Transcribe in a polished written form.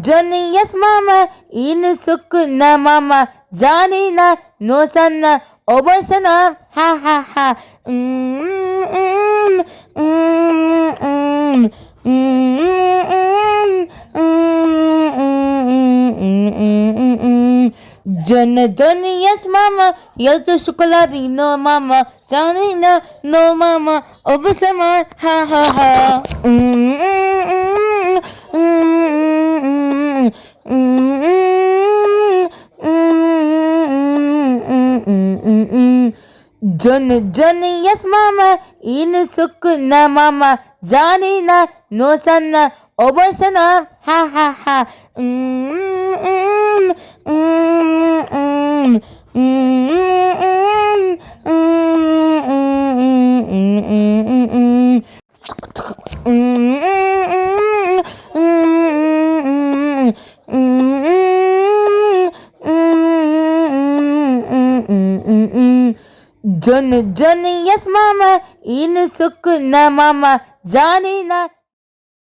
Johnny, yes, mama. In sukuna, mama. Johnny na, no sana. Over sana, ha ha ha. Johnny, yes, mama. Yes, chocolate, no, mama. Johnny na, no, mama. Over sana, ha ha ha. Johnny, yes, mama. In sukuna, mama. Johnny na, no sana. Over sana, ha ha ha. Johnny, yes, mama. In sukuna, mama. Johnny na.